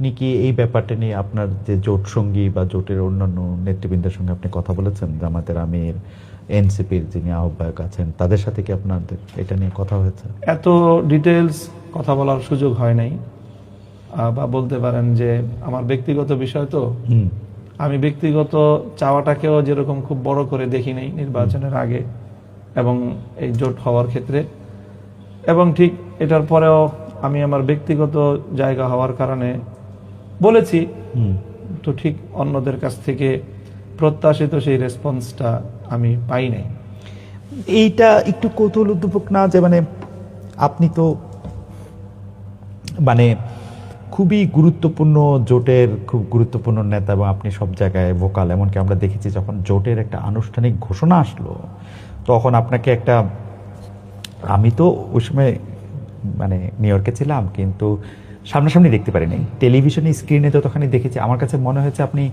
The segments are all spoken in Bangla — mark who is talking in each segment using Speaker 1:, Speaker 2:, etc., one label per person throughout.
Speaker 1: আপনি কি এই ব্যাপারটা নিয়ে আপনার যে জোট সঙ্গী বা জোটের অন্যান্য নেতৃবৃন্দের সঙ্গে আপনি কথা বলেছেন, জামাতের আমির, এনসিপির যিনি আহ্বায়ক আছেন, তাদের সাথে কি আপনাদের এটা নিয়ে কথা হয়েছে?
Speaker 2: এত ডিটেলস কথা বলার সুযোগ হয় নাই, বা বলতে পারেন যে আমার ব্যক্তিগত বিষয় তো, আমি ব্যক্তিগত চাওয়াটাকেও যেরকম খুব বড় করে দেখি নাই নির্বাচনের আগে এবং এই জোট হওয়ার ক্ষেত্রে, এবং ঠিক এটার পরেও আমি আমার ব্যক্তিগত জায়গা হওয়ার কারণে বলেছি, তো ঠিক অন্যদের কাছ থেকে প্রত্যাশিত সেই রেসপন্সটা আমি পাই নাই।
Speaker 1: এইটা একটু কৌতূহল উদ্দীপক না যে মানে আপনি তো মানে খুবই গুরুত্বপূর্ণ জোটের খুব গুরুত্বপূর্ণ নেতা এবং আপনি সব জায়গায় ভোকাল, এমনকি আমরা দেখেছি যখন জোটের একটা আনুষ্ঠানিক ঘোষণা আসলো তখন আপনাকে একটা, আমি তো ওই সময় মানে নিউ ইয়র্কে ছিলাম কিন্তু সামনাসামনি দেখতে পারিনি, টেলিভিশনে স্ক্রিনে তো তখনই দেখেছি। আমার কাছে মনে হয়েছে আপনি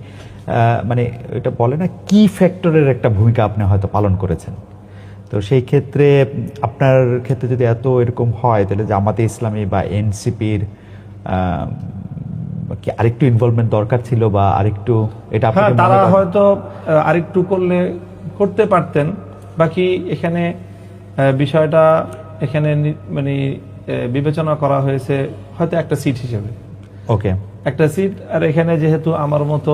Speaker 1: মানে এটা বলে না কি ফ্যাক্টরের একটা ভূমিকা আপনি হয়তো পালন করেছেন। তো সেই ক্ষেত্রে আপনার ক্ষেত্রে যদি এত এরকম হয় তাহলে জামাতে ইসলামী বা এনসিপির কি আরেকটু ইনভলভমেন্ট দরকার ছিল বা আরেকটু এটা
Speaker 2: তারা হয়তো আরেকটু করতে পারতেন। বাকি এখানে বিষয়টা এখানে মানে বিবেচনা করা হয়েছে হয়তো একটা সিট হিসেবে,
Speaker 1: ওকে
Speaker 2: একটা সিট। আর এখানে যেহেতু আমার মতো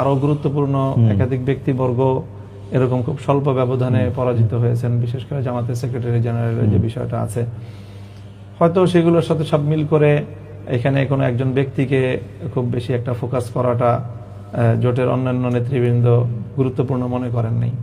Speaker 2: আরো গুরুত্বপূর্ণ একাধিক ব্যক্তিবর্গ এরকম খুব স্বল্প ব্যবধানে পরাজিত হয়েছেন, বিশেষ করে জামাতের সেক্রেটারি জেনারেলের যে বিষয়টা আছে, হয়তো সেগুলোর সাথে সব মিল করে এখানে কোনো একজন ব্যক্তিকে খুব বেশি একটা ফোকাস করাটা জোটের অন্যান্য নেতৃবৃন্দ গুরুত্বপূর্ণ মনে করেন নাই।